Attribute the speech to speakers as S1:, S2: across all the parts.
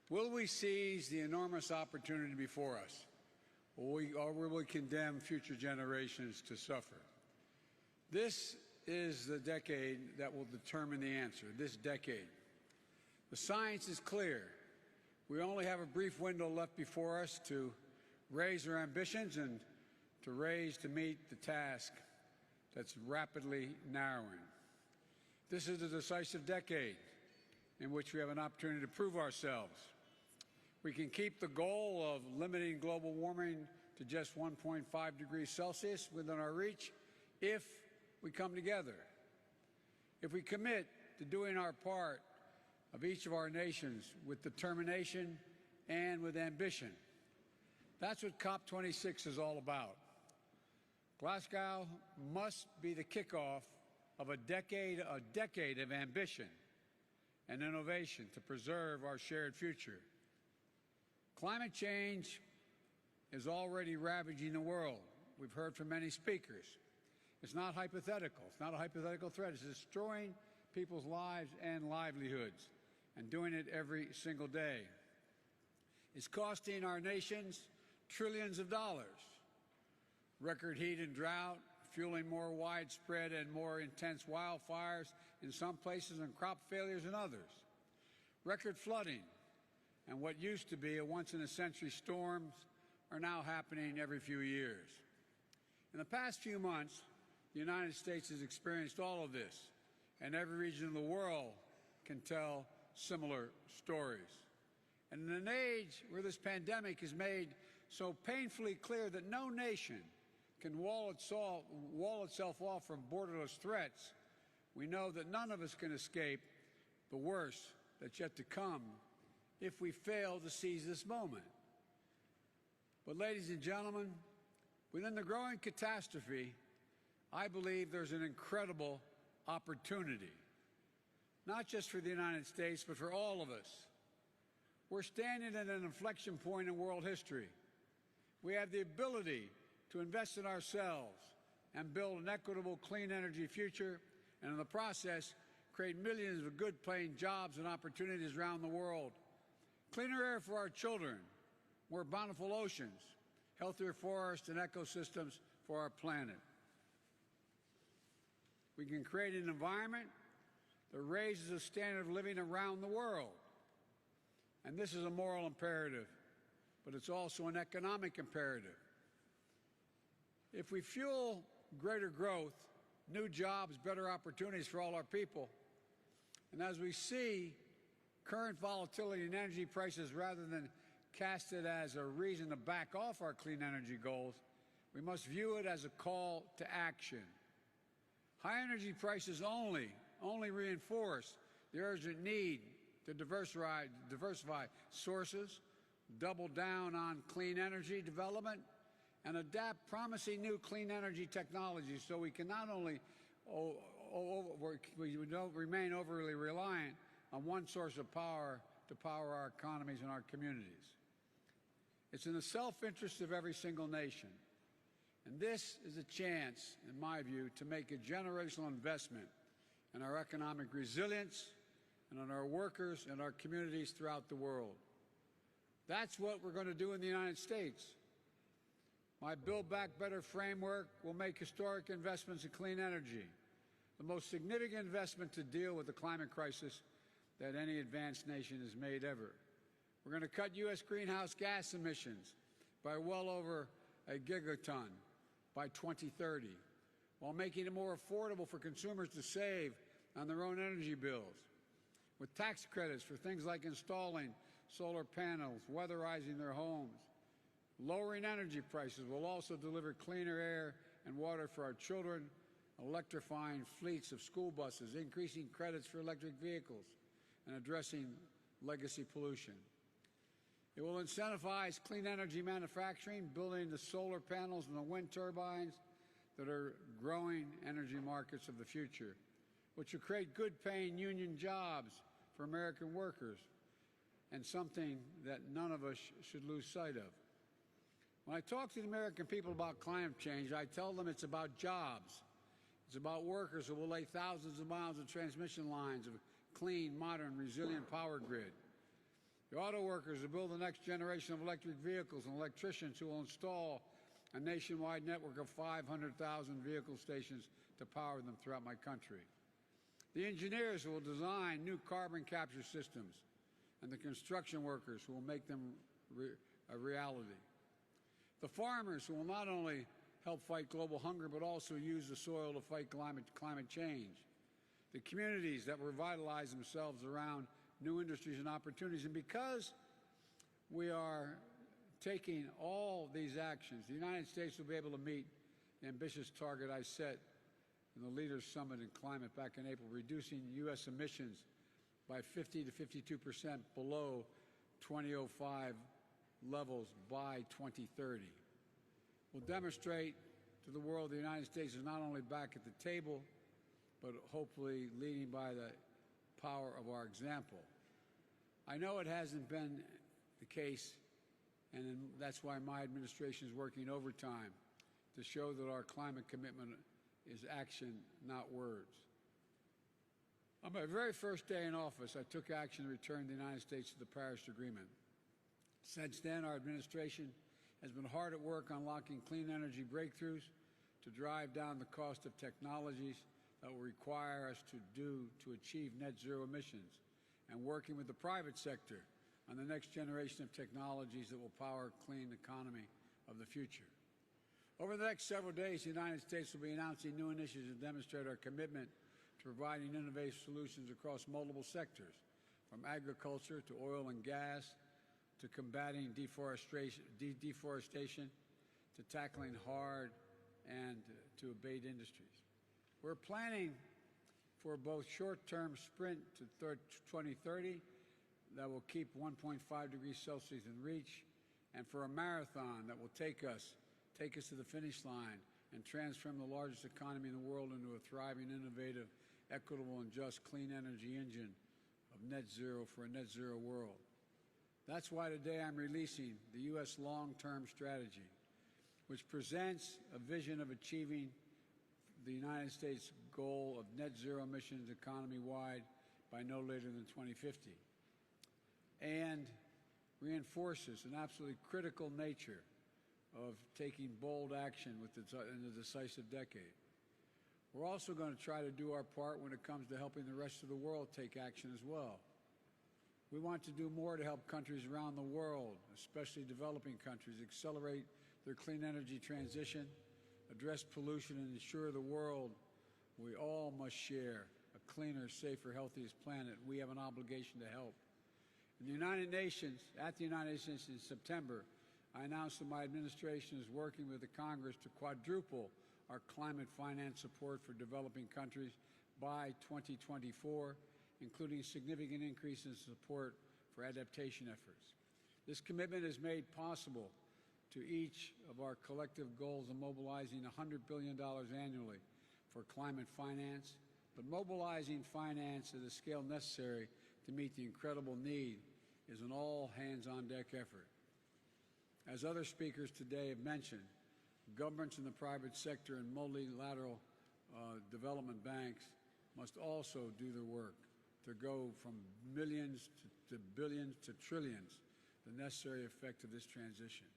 S1: Will we seize the enormous opportunity before us, or will we condemn future generations to suffer? This is the decade that will determine the answer, this decade. The science is clear. We only have a brief window left before us to raise our ambitions and to meet the task that's rapidly narrowing. This is a decisive decade in which we have an opportunity to prove ourselves. We can keep the goal of limiting global warming to just 1.5 degrees Celsius within our reach if we come together. If we commit to doing our part of each of our nations with determination and with ambition. That's what COP26 is all about. Glasgow must be the kickoff of a decade of ambition and innovation to preserve our shared future. Climate change is already ravaging the world. We've heard from many speakers. It's not hypothetical. It's not a hypothetical threat. It's destroying people's lives and livelihoods, and doing it every single day. It's costing our nations trillions of dollars. Record heat and drought, fueling more widespread and more intense wildfires in some places and crop failures in others. Record flooding and what used to be a once-in-a-century storms are now happening every few years. In the past few months, the United States has experienced all of this, and every region of the world can tell similar stories. And in an age where this pandemic is made so painfully clear that no nation can wall itself off from borderless threats, we know that none of us can escape the worst that's yet to come if we fail to seize this moment. But, ladies and gentlemen, within the growing catastrophe, I believe there's an incredible opportunity, not just for the United States, but for all of us. We're standing at an inflection point in world history. We have the ability to invest in ourselves and build an equitable, clean energy future, and in the process, create millions of good-paying jobs and opportunities around the world. Cleaner air for our children, more bountiful oceans, healthier forests and ecosystems for our planet. We can create an environment that raises the standard of living around the world. And this is a moral imperative, but it's also an economic imperative. If we fuel greater growth, new jobs, better opportunities for all our people, and as we see current volatility in energy prices, rather than cast it as a reason to back off our clean energy goals, we must view it as a call to action. High energy prices only reinforce the urgent need to diversify sources, double down on clean energy development, and adapt promising new clean energy technologies so we can not only we don't remain overly reliant on one source of power to power our economies and our communities. It's in the self-interest of every single nation. And this is a chance, in my view, to make a generational investment in our economic resilience and on our workers and our communities throughout the world. That's what we're going to do in the United States. My Build Back Better framework will make historic investments in clean energy, the most significant investment to deal with the climate crisis that any advanced nation has made ever. We're going to cut U.S. greenhouse gas emissions by well over a gigaton by 2030, while making it more affordable for consumers to save on their own energy bills, with tax credits for things like installing solar panels, weatherizing their homes. Lowering energy prices will also deliver cleaner air and water for our children, electrifying fleets of school buses, increasing credits for electric vehicles, and addressing legacy pollution. It will incentivize clean energy manufacturing, building the solar panels and the wind turbines that are growing energy markets of the future, which will create good-paying union jobs for American workers, and something that none of us should lose sight of. When I talk to the American people about climate change, I tell them it's about jobs. It's about workers who will lay thousands of miles of transmission lines of clean, modern, resilient power grid. The auto workers who build the next generation of electric vehicles and electricians who will install a nationwide network of 500,000 vehicle stations to power them throughout my country. The engineers who will design new carbon capture systems, and the construction workers who will make them a reality. The farmers who will not only help fight global hunger, but also use the soil to fight climate change. The communities that revitalize themselves around new industries and opportunities. And because we are taking all these actions, the United States will be able to meet the ambitious target I set in the Leaders Summit in Climate back in April, reducing U.S. emissions by 50 to 52% below 2005 levels by 2030. We'll demonstrate to the world the United States is not only back at the table, but hopefully leading by the power of our example. I know it hasn't been the case, and that's why my administration is working overtime to show that our climate commitment is action, not words. On my very first day in office, I took action to return the United States to the Paris Agreement. Since then, our administration has been hard at work unlocking clean energy breakthroughs to drive down the cost of technologies that will require us to achieve net zero emissions, and working with the private sector on the next generation of technologies that will power a clean economy of the future. Over the next several days, the United States will be announcing new initiatives to demonstrate our commitment to providing innovative solutions across multiple sectors, from agriculture to oil and gas, to combating deforestation, to tackling hard and to abate industries. We're planning for both short-term sprint to 2030 that will keep 1.5 degrees Celsius in reach, and for a marathon that will take us to the finish line and transform the largest economy in the world into a thriving, innovative, equitable, and just clean energy engine of net zero for a net zero world. That's why today I'm releasing the U.S. long-term strategy, which presents a vision of achieving the United States goal of net zero emissions economy-wide by no later than 2050, and reinforces an absolutely critical nature of taking bold action in the decisive decade. We're also going to try to do our part when it comes to helping the rest of the world take action as well. We want to do more to help countries around the world, especially developing countries, accelerate their clean energy transition, address pollution, and ensure the world we all must share a cleaner, safer, healthiest planet. We have an obligation to help. At the United Nations in September, I announced that my administration is working with the Congress to quadruple our climate finance support for developing countries by 2024, including significant increases in support for adaptation efforts. This commitment is made possible to each of our collective goals of mobilizing $100 billion annually for climate finance, but mobilizing finance at the scale necessary to meet the incredible need is an all-hands-on-deck effort. As other speakers today have mentioned, governments in the private sector and multilateral development banks must also do their work to go from millions to billions to trillions, the necessary effect of this transition.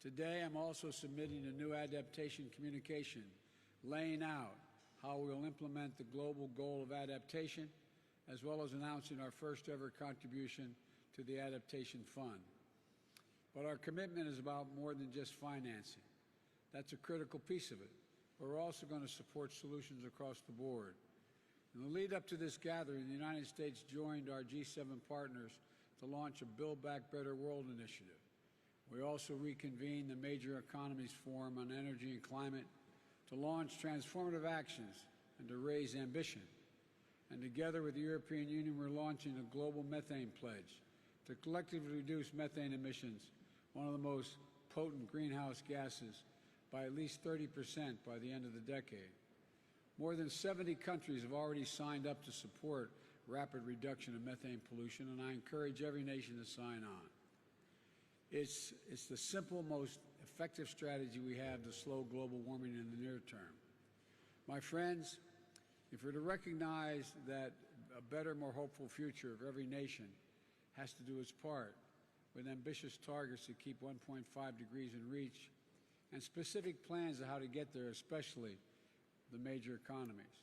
S1: Today, I'm also submitting a new adaptation communication laying out how we will implement the global goal of adaptation, as well as announcing our first ever contribution to the Adaptation Fund. But our commitment is about more than just financing. That's a critical piece of it. But we're also going to support solutions across the board. In the lead up to this gathering, the United States joined our G7 partners to launch a Build Back Better World initiative. We also reconvened the Major Economies Forum on Energy and Climate to launch transformative actions and to raise ambition. And together with the European Union, we're launching a global methane pledge to collectively reduce methane emissions, one of the most potent greenhouse gases, by at least 30% by the end of the decade. More than 70 countries have already signed up to support rapid reduction of methane pollution, and I encourage every nation to sign on. It's the simple, most effective strategy we have to slow global warming in the near term. My friends, if we're to recognize that a better, more hopeful future of every nation has to do its part, with ambitious targets to keep 1.5 degrees in reach and specific plans of how to get there, especially the major economies.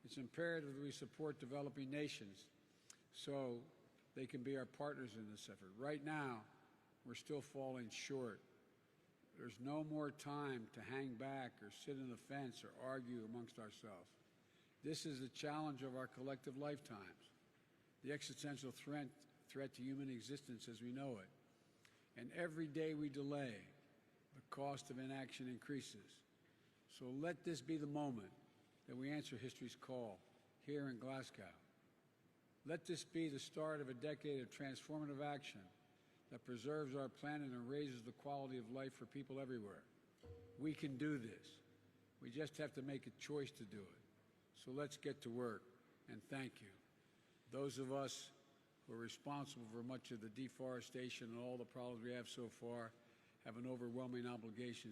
S1: It's imperative that we support developing nations so they can be our partners in this effort. Right now, we're still falling short. There's no more time to hang back or sit on the fence or argue amongst ourselves. This is the challenge of our collective lifetimes, the existential threat to human existence as we know it. And every day we delay, the cost of inaction increases. So let this be the moment that we answer history's call here in Glasgow. Let this be the start of a decade of transformative action that preserves our planet and raises the quality of life for people everywhere. We can do this. We just have to make a choice to do it. So let's get to work, and thank you. Those of us who are responsible for much of the deforestation and all the problems we have so far have an overwhelming obligation